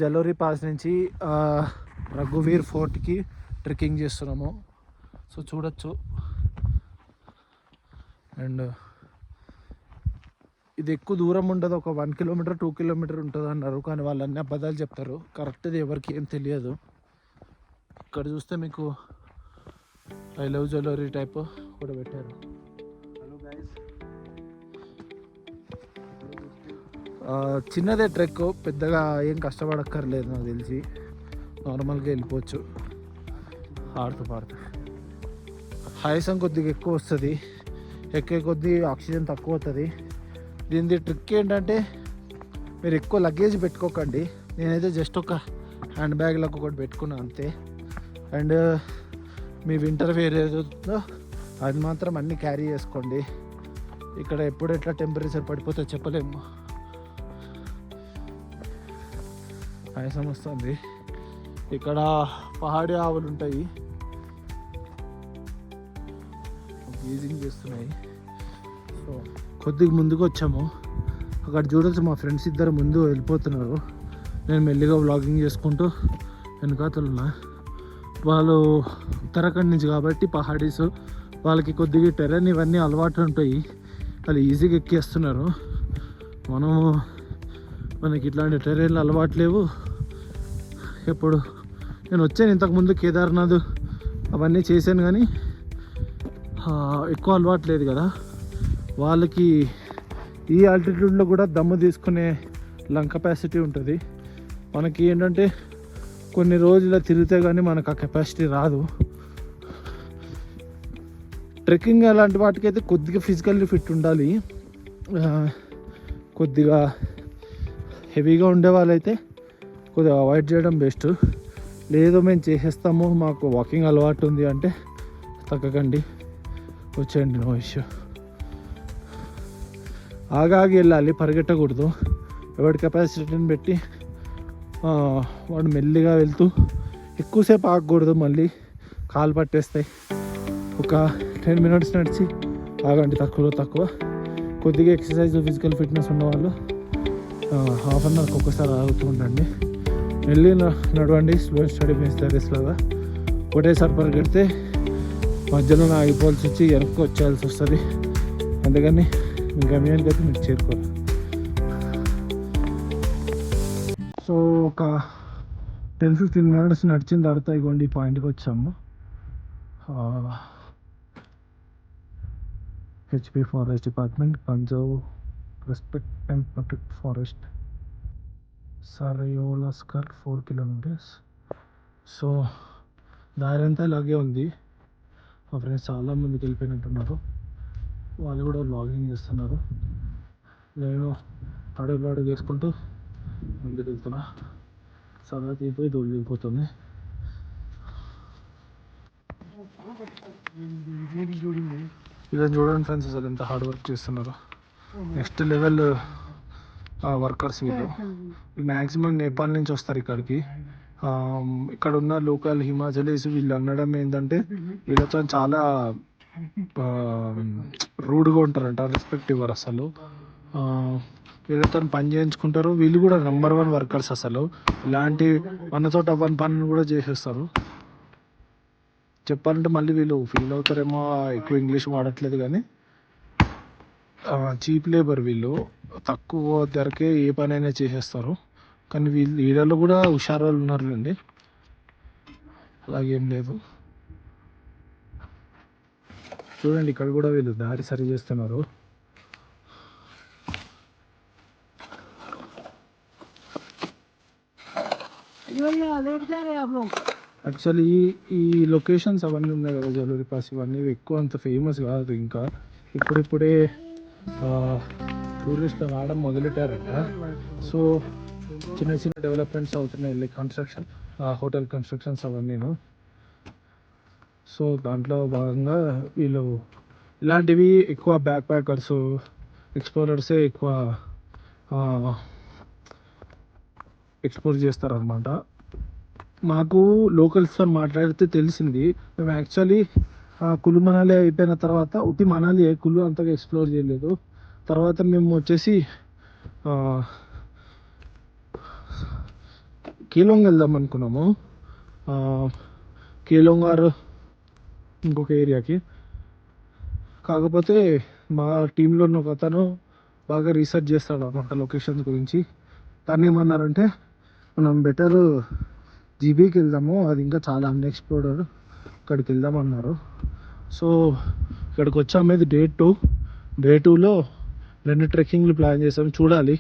జలోరి pass నుంచి రఘువీర్ ఫోర్ట్కి trekking చేస్తున్నాము. So చూడొచ్చు. అండ్ ఇది ఎక్కువ దూరం ఉండదు, ఒక 1 కిలోమీటర్ 2 కిలోమీటర్ ఉంటుంది అన్నారు. కానీ వాళ్ళు అన్ని అబద్ధాలు చెప్తారు, కరెక్ట్ది ఎవరికి ఏం తెలియదు. ఇక్కడ చూస్తే మీకు ఐ లవ్ జలోరి టైప్ కూడా పెట్టారు. చిన్నదే ట్రెక్, పెద్దగా ఏం కష్టపడక్కర్లేదు నాకు తెలిసి. నార్మల్గా వెళ్ళిపోవచ్చు ఆడుతూ పాడుతూ. ఆయాసం కొద్దిగా ఎక్కువ వస్తుంది, ఎక్కే కొద్దీ ఆక్సిజన్ తక్కువ అవుతుంది. దీని ట్రిక్ ఏంటంటే మీరు ఎక్కువ లగేజ్ పెట్టుకోకండి. నేనైతే జస్ట్ ఒక హ్యాండ్ బ్యాగ్లకు ఒకటి పెట్టుకున్నాను అంతే. అండ్ మీ వింటర్ వేర్ ఏదో అది మాత్రం అన్నీ క్యారీ చేసుకోండి. ఇక్కడ ఎప్పుడు ఎట్లా టెంపరేచర్ పడిపోతే చెప్పలేము. ఆయాసం వస్తుంది. ఇక్కడ పహాడీ ఆవులు ఉంటాయి, గేజింగ్ చేస్తున్నాయి. సో కొద్దిగా ముందుకు వచ్చాము. అక్కడ చూడొచ్చు మా ఫ్రెండ్స్ ఇద్దరు ముందు వెళ్ళిపోతున్నారు. నేను మెల్లిగా వ్లాగింగ్ చేసుకుంటూ వెనకాతలున్నా. వాళ్ళు ఉత్తరాఖండ్ నుంచి కాబట్టి పహాడీస్, వాళ్ళకి కొద్దిగా టెరెన్ ఇవన్నీ అలవాటు ఉంటాయి, వాళ్ళు ఈజీగా ఎక్కేస్తున్నారు. మనకి ఇట్లాంటి టెరెన్లు అలవాటు లేవు. ఎప్పుడు నేను వచ్చాను ఇంతకుముందు కేదార్నాథ్ అవన్నీ చేశాను, కానీ ఎక్కువ అలవాటు లేదు కదా. వాళ్ళకి ఈ ఆల్టిట్యూడ్లో కూడా దమ్ము తీసుకునే లంగ్ కెపాసిటీ ఉంటుంది. మనకి ఏంటంటే కొన్ని రోజులు తిరిగితే కానీ మనకు ఆ కెపాసిటీ రాదు. ట్రెక్కింగ్ అలాంటి వాటికైతే కొద్దిగా ఫిజికల్లీ ఫిట్ ఉండాలి. కొద్దిగా హెవీగా ఉండే వాళ్ళైతే కొద్దిగా అవాయిడ్ చేయడం బెస్ట్. లేదు మేము చేసేస్తాము, మాకు వాకింగ్ అలవాటు ఉంది అంటే తగ్గకండి, వచ్చేయండి, నో ఇష్యూ. ఆగాగి వెళ్ళాలి, పరిగెట్టకూడదు. ఎవరి కెపాసిటీని పెట్టి వాడు మెల్లిగా వెళ్తూ ఎక్కువసేపు ఆగకూడదు, మళ్ళీ కాలు పట్టేస్తాయి. ఒక 10 minutes నడిచి ఆగండి, తక్కువ. కొద్దిగా ఎక్సర్సైజ్ ఫిజికల్ ఫిట్నెస్ ఉన్నవాళ్ళు హాఫ్ అన్ అవర్కి ఒక్కసారి ఆగుతూ ఉండండి. వెళ్ళి నడవండి, స్లో స్టడీ రేస్ లాగా. ఒకటేసారి పరిగెడితే మధ్యలో ఆగిపోవాల్సి వచ్చి వెనక్కి వచ్చేయాల్సి వస్తుంది. అందుకని మీ గమ్యానికి అయితే మీకు చేరుకోవాలి. సో ఒక 10-15 minutes నడిచిన తర్వాత ఇగోండి ఈ పాయింట్కి వచ్చాము. HP forest department, Punjab respect and protect forest, సరయోలస్కర్ 4 kilometers. సో దారి అంతా ఇలాగే ఉంది. మా ఫ్రెండ్స్ చాలా మందికి వెళ్ళిపోయినట్టున్నారు, వాళ్ళు కూడా వ్లాగింగ్ చేస్తున్నారు. నేను అడుగు వేసుకుంటూ ముందుకు వెళ్తున్నా. సరదా తీపోయి దొరికిపోతుంది. ఇలా చూడండి ఫ్రెండ్స్, అసలు ఎంత హార్డ్ వర్క్ చేస్తున్నారు. నెక్స్ట్ లెవెల్ వర్కర్స్ వీళ్ళు. మ్యాక్సిమం నేపాల్ నుంచి వస్తారు ఇక్కడికి. ఇక్కడ ఉన్న లోకల్ హిమాచలీస్ వీళ్ళు అనడం ఏంటంటే వీళ్ళతో చాలా రూడ్గా ఉంటారంట, రెస్పెక్ట్ ఇవ్వరు అసలు. వీళ్ళతో పని చేయించుకుంటారు. వీళ్ళు కూడా నెంబర్ 1 వర్కర్స్ అసలు. ఇలాంటి మనతో అవ్వని పనులు కూడా చేసేస్తారు. చెప్పాలంటే మళ్ళీ వీళ్ళు ఫీల్ అవుతారేమో ఎక్కువ ఇంగ్లీష్ వాడట్లేదు, కానీ చీప్ లేబర్ వీళ్ళు. తక్కువ ధరకే ఏ పనైనా చేసేస్తారు. కానీ వీళ్ళలో కూడా హుషారు వాళ్ళు ఉన్నారులేండి, అలాగేం లేదు. చూడండి ఇక్కడ కూడా వీళ్ళు దారి సరి చేస్తున్నారు. యాక్చువల్లీ ఈ లొకేషన్స్ అవన్నీ ఉన్నాయి కదా, జలోరి పాస్ ఇవన్నీ ఎక్కువ అంత ఫేమస్ కాదు. ఇంకా ఇప్పుడిప్పుడే టూరిస్టులు రావడం మొదలెట్టారంట. సో చిన్న డెవలప్మెంట్స్ అవుతున్నాయి, లైక్ కన్స్ట్రక్షన్, హోటల్ కన్స్ట్రక్షన్స్ అవన్నీను. సో దాంట్లో భాగంగా వీళ్ళు ఇలాంటివి ఎక్కువ బ్యాక్ ప్యాకర్స్, ఎక్స్ప్లోరర్సే ఎక్కువ ఎక్స్ప్లోర్ చేస్తారనమాట. మాకు లోకల్స్తో మాట్లాడితే తెలిసింది, మేము యాక్చువల్లీ కులు మనాలి అయిపోయిన తర్వాత ఉట్టి మనాలి కులు అంతగా ఎక్స్ప్లోర్ చేయలేదు. తర్వాత మేము వచ్చేసి కీలోంగ్ వెళ్దాం అనుకున్నాము. కీలోంగారు ఇంకొక ఏరియాకి. కాకపోతే మా టీంలో ఉన్న ఒక అతను బాగా రీసెర్చ్ చేస్తాడు అన్నమాట లొకేషన్స్ గురించి. తను ఏమన్నారంటే మనం బెటర్ జీబీకి వెళ్దాము, అది ఇంకా చాలా అన్ఎక్స్ప్లోర్డ్, అక్కడికి వెళ్దాం అన్నారు. సో ఇక్కడికి వచ్చాము. ఇది డే 2లో 2 ట్రెక్కింగ్లు ప్లాన్ చేసాము. చూడాలి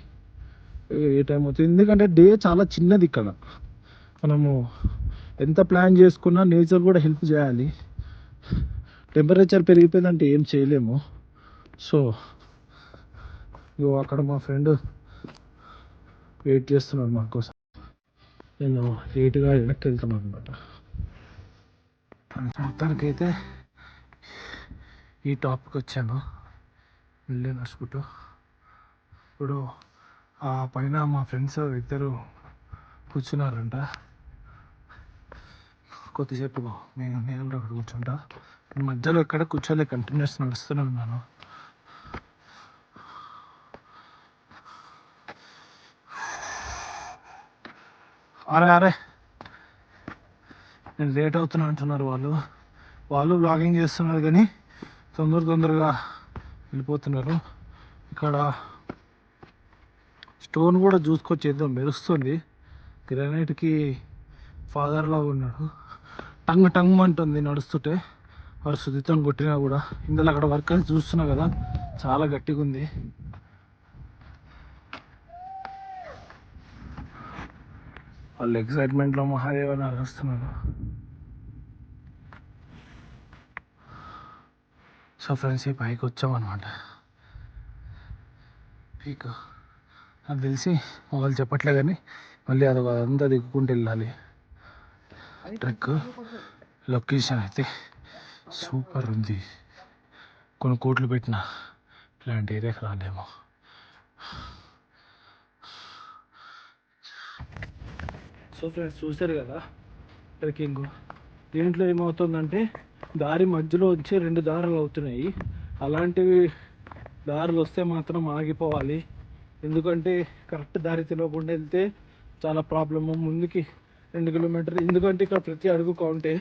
ఏ టైం అవుతుంది, ఎందుకంటే డే చాలా చిన్నది ఇక్కడ. మనము ఎంత ప్లాన్ చేసుకున్నా నేచర్ కూడా హెల్ప్ చేయాలి. టెంపరేచర్ పెరిగిపోయిందంటే ఏం చేయలేము. సో అక్కడ మా ఫ్రెండ్ వెయిట్ చేస్తున్నాడు మా కోసం. నేను లేట్గా వెనక్కి వెళ్తున్నాను అనమాట. మొత్తానికైతే ఈ టాప్కి వచ్చాను వెళ్ళి నడుచుకుంటూ. ఇప్పుడు ఆ పైన మా ఫ్రెండ్స్ ఇద్దరు కూర్చున్నారంట. కొద్దిసేపు నేను అక్కడ కూర్చుంటా. మధ్యలో ఎక్కడ కూర్చోలే, కంటిన్యూస్ నడుస్తూనే ఉన్నాను. అరే నేను లేట్ అవుతున్నా అంటున్నారు వాళ్ళు బ్లాగింగ్ చేస్తున్నారు, కానీ తొందరగా వెళ్ళిపోతున్నారు. ఇక్కడ స్టోన్ కూడా చూసుకొచ్చేద్దాం, మెరుస్తుంది. గ్రానైట్కి ఫాదర్లా ఉన్నాడు. టంగ్ అంటుంది నడుస్తుంటే. వాడు శుద్ధితం కొట్టినా కూడా. ఇందులో అక్కడ వర్క్ అని చూస్తున్నా కదా, చాలా గట్టిగా ఉంది. వాళ్ళు ఎక్సైట్మెంట్లో మహాదేవ నడుస్తున్నారు. సో ఫ్రెండ్స్, ఈ పైకి వచ్చామన్నమాట. పీక్ నాకు తెలిసి వాళ్ళు చెప్పట్లే, కానీ మళ్ళీ అదంతా దిక్కుంటూ వెళ్ళాలి. ట్రెక్ లొకేషన్ అయితే సూపర్ ఉంది. కొన్ని కోట్లు పెట్టిన ఇలాంటి ఏరియాకి రాలేము. సో ఫ్రెండ్స్, చూసారు కదా ట్రెక్కింగ్. దీంట్లో ఏమవుతుందంటే దారి మధ్యలో వచ్చి 2 దారులు అవుతున్నాయి. అలాంటివి దారులు వస్తే మాత్రం ఆగిపోవాలి, ఎందుకంటే కరెక్ట్ దారి తెలియకుండా వెళ్తే చాలా ప్రాబ్లము. ముందుకి 2 కిలోమీటర్లు, ఎందుకంటే ఇక్కడ ప్రతి అడుగు కౌంటే.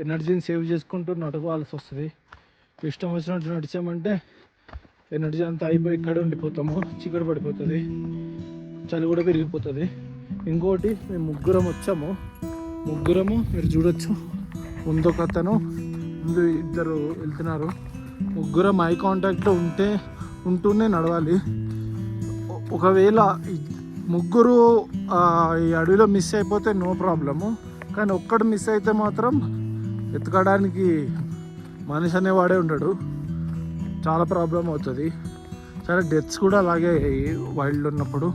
ఎనర్జీని సేవ్ చేసుకుంటూ నడవాల్సి వస్తుంది. ఇష్టం వచ్చినట్టు నడిచామంటే ఎనర్జీ అంతా అయిపోయి ఇక్కడ ఉండిపోతాము. చీకటి పడిపోతుంది, చలి కూడా పెరిగిపోతుంది. ఇంకోటి, మేము ముగ్గురం వచ్చాము. మీరు చూడొచ్చు, ముందు ఒక అతను, ముందు ఇద్దరు వెళ్తున్నారు. ముగ్గురం ఐ కాంటాక్ట్లో ఉంటూనే నడవాలి. ఒకవేళ ముగ్గురు ఈ అడవిలో మిస్ అయిపోతే నో ప్రాబ్లము, కానీ ఒక్కడు మిస్ అయితే మాత్రం ఎత్తుకోవడానికి మనిషి అనేవాడే ఉండడు, చాలా ప్రాబ్లం అవుతుంది. సరే, డెత్స్ కూడా అలాగే వైల్డ్ ఉన్నప్పుడు.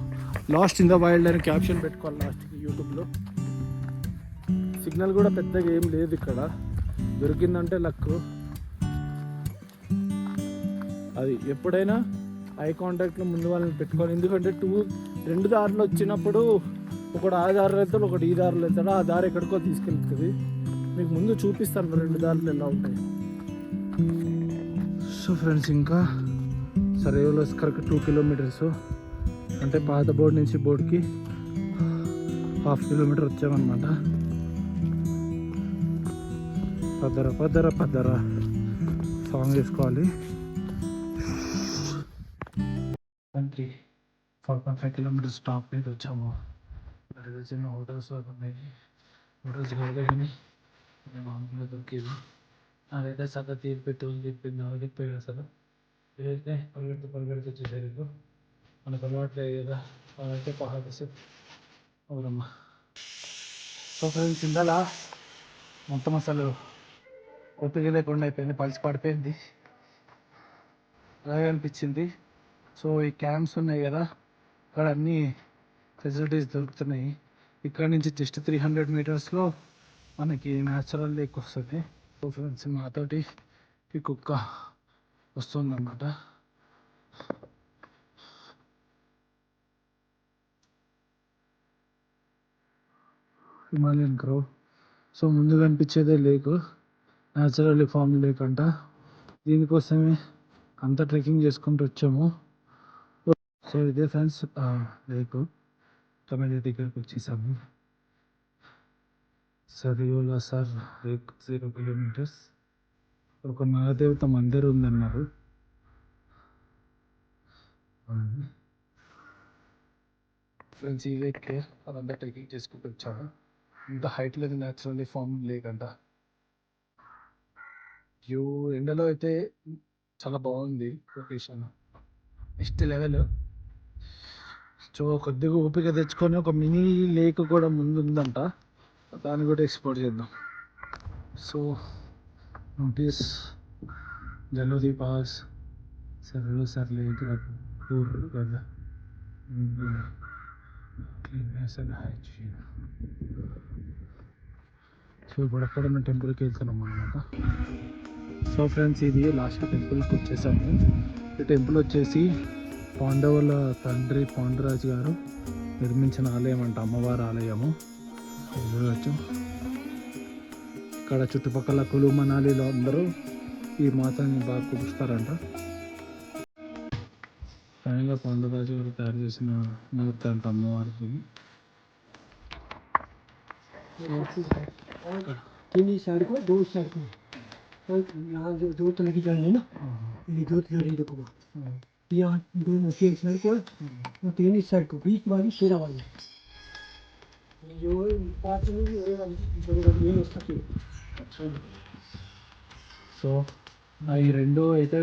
లాస్ట్ ఇన్ ద వైల్డ్ అని క్యాప్షన్ పెట్టుకోవాలి లాస్ట్కి యూట్యూబ్లో. సిగ్నల్ కూడా పెద్దగా ఏం లేదు ఇక్కడ, దొరికిందంటే లక్. అది ఎప్పుడైనా ఐ కాంటాక్ట్లో ముందు వాళ్ళని పెట్టుకోవాలి, ఎందుకంటే 2 దారులు వచ్చినప్పుడు ఒకడు ఆ దారిలో వెళ్తాడు, ఒకటి ఈ దారిలో వెళ్తాడు. ఆ దారి ఎక్కడికో తీసుకెళ్తుంది. మీకు ముందు చూపిస్తాను 2 దారులు ఎలా ఉంటాయి. సో ఫ్రెండ్స్, ఇంకా సరేలో కరెక్ట్ 2 కిలోమీటర్స్, అంటే పాత బోర్డు నుంచి బోర్డుకి 1/2 కిలోమీటర్ వచ్చామన్నమాట. పద్దర సాంగ్ వేసుకోవాలి. 4.5 కిలోమీటర్స్ స్టాప్ మీద వచ్చాము. చిన్న హోటల్స్ ఉన్నాయి. హోటల్స్ కానీ మామూలుగా దొరికేది. అదైతే సగం చెప్పింది చెప్పాడు అసలు. ఏదైతే పరిగెడుతూ వచ్చేసారు. మనకు అలవాట్లేదు కదా, అదైతే పహాడేసి అవునమ్మా. సో ఫ్రెండ్స్, ఇందాలా మొత్తం అసలు ఓపిక లేకుండా అయిపోయింది, పలిసి పడిపోయింది, అలాగే అనిపించింది. సో ఈ క్యాంప్స్ ఉన్నాయి కదా, ఇక్కడ అన్నీ ఫెసిలిటీస్ దొరుకుతున్నాయి. ఇక్కడ నుంచి జస్ట్ 300 మీటర్స్లో మనకి న్యాచురల్ లేక్ వస్తుంది. సో ఫ్రెండ్స్, మాతోటి ఈ కుక్క వస్తుందన్నమాట. హిమాలయన్ క్రౌ. సో ముందు కనిపించేదే లేక్, న్యాచురల్లీ ఫామ్ లేక్ అంట. దీనికోసమే అంతా ట్రెక్కింగ్ చేసుకుంటూ వచ్చాము. సో ఇదే ఫ్రెండ్స్ లేక్. తమిళ దగ్గరికి వచ్చేసాము. సరియోలా సార్ 0 కిలోమీటర్స్ ఒక నాగదేవత మందిర్ ఉందన్నారు. ఫ్రెండ్స్ ఈ లేక్కి అదంతా ట్రెక్కింగ్ చేసుకుంటూ వచ్చాము. ఇంత హైట్ లేదు, న్యాచురల్లీ ఫామ్ లేక్ అంట. వ్యూ ఎండలో అయితే చాలా బాగుంది లొకేషన్, నెక్స్ట్ లెవెల్. సో కొద్దిగా ఓపిక తెచ్చుకొని ఒక మినీ లేక్ కూడా ముందు ఉందంట, దాన్ని కూడా ఎక్స్ప్లోర్ చేద్దాం. సో నోటీస్ జలోది పాస్ సర్లో సార్ లేక్ టూర్ కదా, క్లీన్నెస్ అండ్ హైజీన్. సో ఇప్పుడు అక్కడ ఉన్న టెంపుల్కి వెళ్తున్నాం అనమాట. సో ఫ్రెండ్స్ ఇది లాస్ట్ టెంపుల్కి వచ్చేసాము. ఈ టెంపుల్ వచ్చేసి పాండవుల తండ్రి పాండురాజు గారు నిర్మించిన ఆలయం అంట, అమ్మవారి ఆలయము చూడవచ్చు. ఇక్కడ చుట్టుపక్కల కులు మనాలిలో అందరూ ఈ మాతని బాగా కొలుస్తారంట. స్వయంగా పాండురాజు గారు తయారు చేసిన మూర్తి అంట అమ్మవారికి. साइड को दो साइड को यहाँ जो जोत लगी जाएगी ना, ये जोत जड़ी देखो यहाँ दोनों एक साइड को और तीन इस साइड को, बीच वाली शेरा वाली जो पास में भी ये वाली बड़ी वाली ये उसका की. సో ఈ రెండు అయితే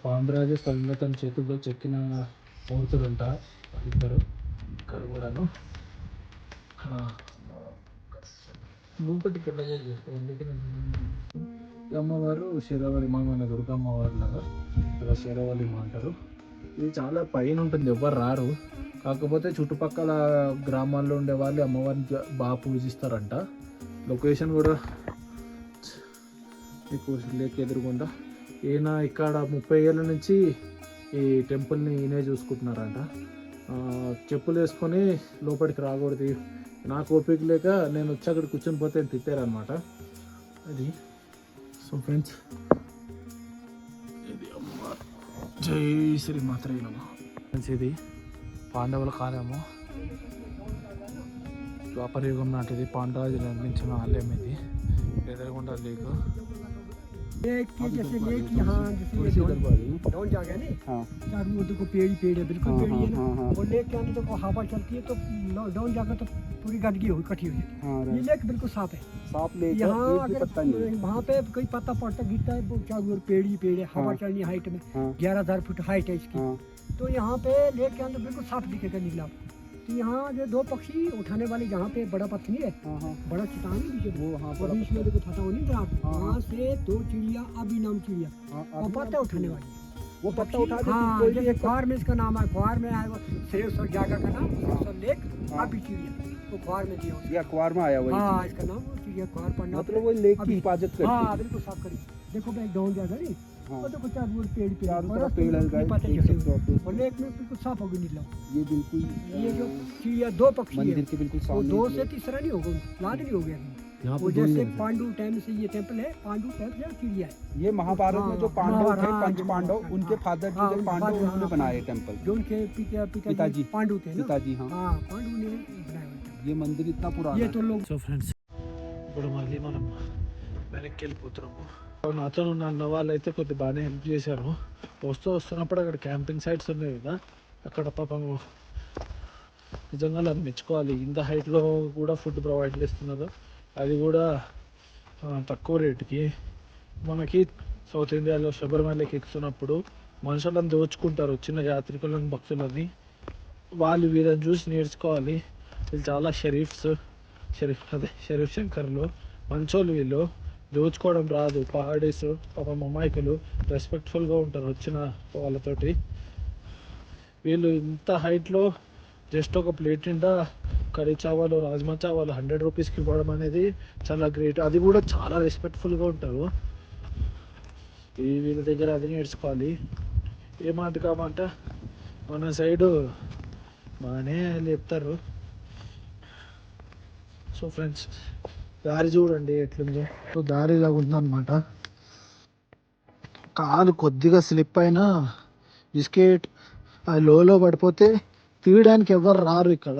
పాండురాజు స్వయంగా తన చేతుల్లో చెక్కిన మూర్తులుంట ఇద్దరు. ఇక్కడ కూడాను అమ్మవారు శరవలి మా మన దుర్గమ్మవారు లాగా ఇలా శరవలి అంటారు. ఇది చాలా పైన ఉంటుంది, ఎవరు రారు. కాకపోతే చుట్టుపక్కల గ్రామాల్లో ఉండే వాళ్ళు అమ్మవారిని బాగా పూజిస్తారంట. లొకేషన్ కూడా మీకు లేక్ ఎదురుగుండా. ఈయన ఇక్కడ 30 ఏళ్ళ నుంచి ఈ టెంపుల్ని ఈయనే చూసుకుంటున్నారంట. చెప్పులు వేసుకొని లోపలికి రాకూడదు, నాకు ఓపిక లేక నేను వచ్చి అక్కడ కూర్చొని పోతే తిట్టారనమాట. అది సో ఫ్రెండ్స్, ఇది అమ్మ జై శ్రీ మాత్రే నమః. ఫ్రెండ్స్ ఇది పాండవుల కాలము, ద్వాపరయుగం నాటిది పాండరాజు నిర్మించిన ఆలయం. ఇది ఎదురుగుండా లేకు लेक की जैसे लेक यहाँ जैसे डाउन जा गया नहीं, चारों ओर देखो पेड़ ही पेड़ है, बिल्कुल पेड़ ही है ना. और लेक के अंदर देखो हवा चलती है तो डाउन जाकर तो पूरी गंदगी हुई इकट्ठी हुई है. ये लेक बिल्कुल साफ है, साफ लेक है. यहाँ अगर वहाँ पे कोई पत्ता पड़ता गिरता है वो चारों ओर पेड़ ही पेड़ है, हवा चलनी हाइट में 11,000 फुट हाइट है इसकी. तो यहाँ पे लेक के अंदर बिल्कुल साफ दिखेगा निकला. तो यहाँ जो दो पक्षी उठाने वाले, जहाँ पे बड़ा पत्थर है, बड़ा चट्टान है वो, वहाँ पर बीच में देखो फटा नहीं था, वहाँ से 2 चिड़िया अभी नाम चिड़िया और पत्ता उठाने वाली वो पत्ता उठा के. हाँ जैसे ख्वार में इसका नाम है, ख्वार में आया श्रेयसर जागा का नाम श्रेयसर लेक अभी चिड़िया वो ख्वार में दिया, या ख्वार में आया वही. हाँ इसका नाम चिड़िया ख्वार पढ़ना, मतलब वो लेक की हिफाजत करती है. हाँ बिल्कुल साफ करी. देखो भाई डाउन जाएगा नहीं, वो देखो चारों ओर पेड़ पेड़ और लेक में बिल्कुल साफ होगी निकला. ये बिल्कुल ये जो चिड़िया 2 पक्षी है के बिल्कुल सामने, 2 से तीसरा नहीं होगा, लाद नहीं हो गया. वो जैसे पांडु टाइम से ये टेंपल है, पांडु टाइम से चिड़िया है. ये महाभारत में जो पांडव थे, 5 पांडव, उनके फादर जी थे पांडव, उन्होंने बनाया टेंपल. जो उनके पिताजी पांडु थे, पिताजी. हाँ पांडु ने बनाया ये मंदिर इतना पुराना. ये तो लोग. సో ఫ్రెండ్స్ ఇప్పుడు మళ్ళీ మనం వెనక్కి వెళ్ళిపోతున్నాము. నాతో ఉన్న వాళ్ళు అయితే కొద్దిగా బాగానే హెల్ప్ చేశారు. వస్తున్నప్పుడు అక్కడ క్యాంపింగ్ సైట్స్ ఉన్నాయి కదా, అక్కడ పాపం నిజంగా అది మెచ్చుకోవాలి. ఇంత హైట్లో కూడా ఫుడ్ ప్రొవైడ్ చేస్తున్నారు, అది కూడా తక్కువ రేటుకి. మనకి సౌత్ ఇండియాలో శబరిమలకి ఎక్కుతున్నప్పుడు మనుషులను దోచుకుంటారు, చిన్న యాత్రికులను భక్తులని. వాళ్ళు వీళ్ళని చూసి నేర్చుకోవాలి. వీళ్ళు చాలా షరీఫ్ శంకర్లు, మంచోళ్ళు. వీళ్ళు దోచుకోవడం రాదు, పహాడీస్ పాపం అమాయకులు, రెస్పెక్ట్ఫుల్గా ఉంటారు వచ్చిన వాళ్ళతోటి. వీళ్ళు ఇంత హైట్లో జస్ట్ ఒక ప్లేట్ నిండా కర్రీ చావాలు, రాజ్మా చావాలు 100 రూపీస్కి ఇవ్వడం అనేది చాలా గ్రేట్. అది కూడా చాలా రెస్పెక్ట్ఫుల్గా ఉంటారు. వీళ్ళ దగ్గర అది నేర్చుకోవాలి. ఏమాట కామాట మన సైడు బాగానే లేపుతారు. సో ఫ్రెండ్స్ దారి చూడండి ఎట్లుందో. సో దారి ఇలా ఉందన్నమాట. కాలు కొద్దిగా స్లిప్ అయినా బిస్కెట్ అది లోలో పడిపోతే తీయడానికి ఎవరు రారు ఇక్కడ.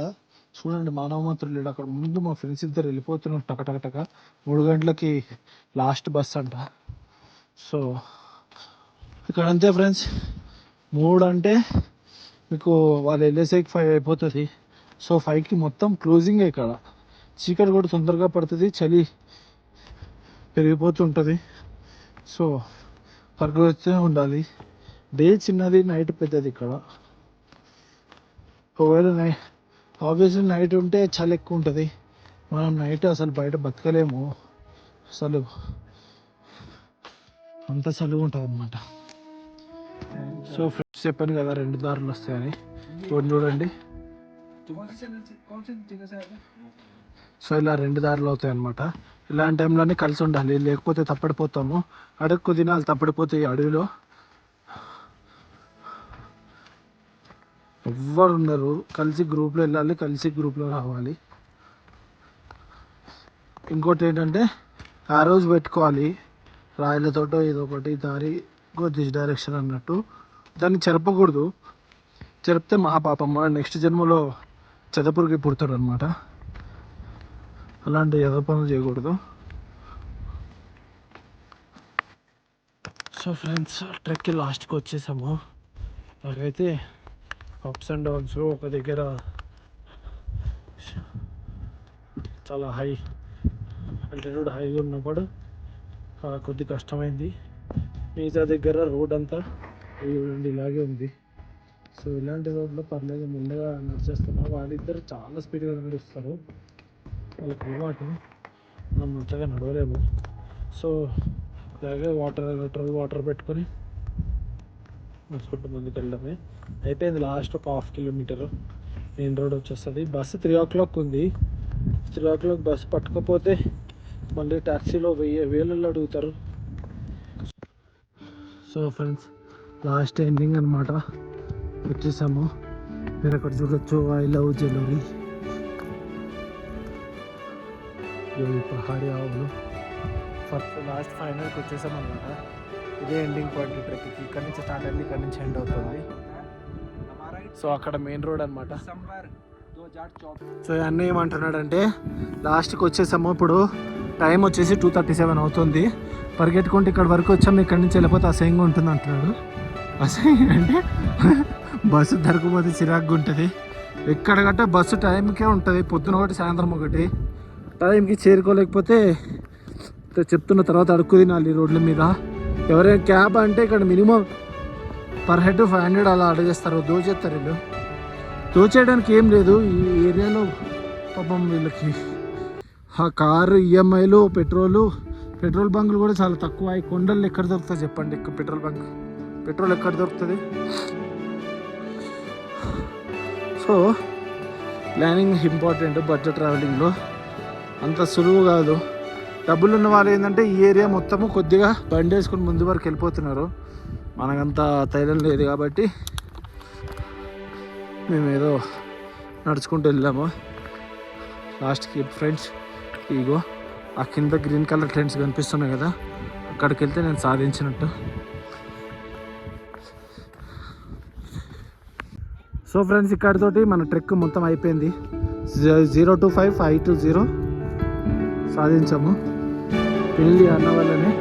చూడండి మానవ మాత్రులు లేడు అక్కడ ముందు. మా ఫ్రెండ్స్ ఇద్దరు వెళ్ళిపోతున్నారు టక 3 గంటలకి లాస్ట్ బస్ అంట. సో ఇక్కడ అంతే ఫ్రెండ్స్, 3 అంటే మీకు వాళ్ళు వెళ్ళేసరికి 5 అయిపోతుంది. సో 5కి మొత్తం క్లోజింగ్. ఇక్కడ చీకటి కూడా తొందరగా పడుతుంది, చలి పెరిగిపోతుంటుంది. సో పరిగెత్తుతూనే ఉండాలి. డే చిన్నది, నైట్ పెద్దది. ఇక్కడ ఒకవేళ ఆబ్వియస్లీ నైట్ ఉంటే చలి ఎక్కువ ఉంటుంది. మనం నైట్ అసలు బయట బతకలేము, అసలు అంత చలిగా ఉంటుంది అనమాట. సో ఫ్రెండ్స్ చెప్పాను కదా 2 దారులు వస్తాయని. చూడండి, సో ఇలా 2 దారులు అవుతాయి అనమాట. ఇలాంటి టైంలోనే కలిసి ఉండాలి, లేకపోతే తప్పడిపోతాము. అడుక్కు దినాలు తప్పడిపోతాయి అడవిలో. ఎవ్వరు ఉండరు, కలిసి గ్రూప్లో వెళ్ళాలి, కలిసి గ్రూప్లో రావాలి. ఇంకోటి ఏంటంటే ఆ రోజు పెట్టుకోవాలి రాయలతోటో ఏదో ఒకటి దారి దిస్ డైరెక్షన్ అన్నట్టు. దాన్ని చెరపకూడదు, చెరిపితే మహాపాపం, నెక్స్ట్ జన్మలో చెదపురికి పుడతాడు అనమాట. అలాంటి ఏదో పనులు చేయకూడదు. సో ఫ్రెండ్స్ ట్రెక్కి లాస్ట్కి వచ్చేసాము. నాకైతే అప్స్ అండ్ డౌన్స్, ఒక దగ్గర చాలా ఆల్టిట్యూడ్ హైగా ఉన్నప్పుడు కొద్ది కష్టమైంది. మిగతా దగ్గర రోడ్ అంతా ఇలాగే ఉంది. సో ఇలాంటి రోడ్లో పర్లేదు, మెల్లగా నడిచేస్తున్నాం. వాళ్ళిద్దరు చాలా స్పీడ్గా నడుస్తారు, వాళ్ళకి అలవాటు, మనం మంచిగా నడవలేము. సో ఇలాగే వాటర్ పెట్టుకొని నడుచుకుంటూ ముందుకు వెళ్ళడమే. అయిపోయింది. లాస్ట్ ఒక 1/2 కిలోమీటర్ మెయిన్ రోడ్ వచ్చేస్తుంది. బస్సు 3 o'clock ఉంది. 3 o'clock బస్సు పట్టుకపోతే మళ్ళీ ట్యాక్సీలో 1000 అడుగుతారు. సో ఫ్రెండ్స్ లాస్ట్ ఎండింగ్ అనమాట, వచ్చేసాము. మీరు అక్కడ చూడొచ్చు, ఐ లవ్ జెలోరి, పహాడి ఆవులు. ఫస్ట్ లాస్ట్ ఫైనల్కి వచ్చేసాం అనమాట. ఇదే ఎండింగ్ పాయింట్ ట్రెక్కి. ఇక్కడ నుంచి స్టార్ట్ అయింది, ఇక్కడ నుంచి ఎండ్ అవుతుంది. సో అక్కడ మెయిన్ రోడ్ అనమాట. సో అన్న ఏమంటున్నాడంటే లాస్ట్కి వచ్చేసాము, ఇప్పుడు టైం వచ్చేసి 2:37 అవుతుంది. పరిగెట్టుకుంటే ఇక్కడ వరకు వచ్చాము, ఇక్కడ నుంచి వెళ్ళిపోతే అసహ్యంగా ఉంటుంది అంటున్నాడు. అసహ్యం అంటే బస్సు దొరకపోతే చిరాకుగా ఉంటుంది. ఎక్కడ గట్ట బస్సు టైంకే ఉంటుంది, పొద్దున ఒకటి సాయంత్రం ఒకటి. టైంకి చేరుకోలేకపోతే చెప్తున్న తర్వాత అడుక్కు తినాలి రోడ్ల మీద. ఎవరైనా క్యాబ్ అంటే ఇక్కడ మినిమం పర్ హెడ్ 500 అలా అడిగేస్తారు, దోచేస్తారు వీళ్ళు. దోచేయడానికి ఏం లేదు ఈ ఏరియాలో. పాపం వీళ్ళకి ఆ కారు ఈఎంఐలు, పెట్రోల్ బంకులు కూడా చాలా తక్కువ. ఈ కొండలు ఎక్కడ దొరుకుతుంది చెప్పండి, పెట్రోల్ ఎక్కడ దొరుకుతుంది? సో ప్లానింగ్ ఇంపార్టెంట్ బడ్జెట్ ట్రావెలింగ్లో. అంత సులువు కాదు. డబ్బులు ఉన్న వాళ్ళు ఏంటంటే ఈ ఏరియా మొత్తము కొద్దిగా బండి వేసుకొని ముందు వరకు వెళ్ళిపోతున్నారు. మనకంత తైలం లేదు కాబట్టి మేము ఏదో నడుచుకుంటూ వెళ్ళాము లాస్ట్కి. ఫ్రెండ్స్ ఇగో ఆ కింద గ్రీన్ కలర్ టెంట్స్ కనిపిస్తున్నాయి కదా, అక్కడికి వెళ్తే నేను సాధించినట్టు. సో ఫ్రెండ్స్ ఇక్కడితోటి మన ట్రెక్ మొత్తం అయిపోయింది. 0 to 5, 5 to 0 సాధించాము. పెళ్ళి అన్న వల్లనే,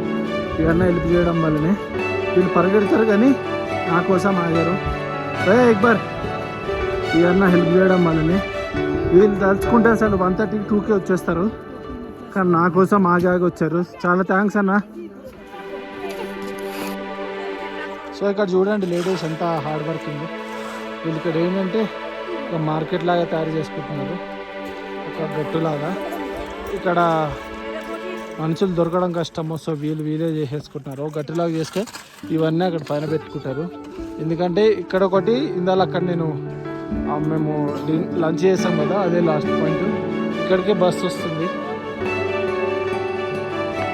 ఈ అన్న హెల్ప్ చేయడం వల్లనే. వీళ్ళు పరిగెడతారు కానీ నా కోసం ఆగారు. ఎక్బర్ ఈ అన్న హెల్ప్ చేయడం వల్లనే. వీళ్ళు తలుచుకుంటే అసలు 1:30, 2కి వచ్చేస్తారు, కానీ నా కోసం ఆగి వచ్చారు. చాలా థ్యాంక్స్ అన్న. సో ఇక్కడ చూడండి లేడీస్ ఎంత హార్డ్ వర్కింగ్. వీళ్ళు ఇక్కడ ఏంటంటే ఒక మార్కెట్ లాగా తయారు చేసుకుంటున్నారు, ఒక గట్టులాగా. ఇక్కడ మనుషులు దొరకడం కష్టము, సో వీళ్ళే చేసేసుకుంటున్నారు. గట్టులాగా చేస్తే ఇవన్నీ అక్కడ పైన పెట్టుకుంటారు. ఎందుకంటే ఇక్కడ ఒకటి, ఇందాల అక్కడ మేము లంచ్ చేసాం కదా, అదే లాస్ట్ పాయింట్. ఇక్కడికే బస్సు వస్తుంది.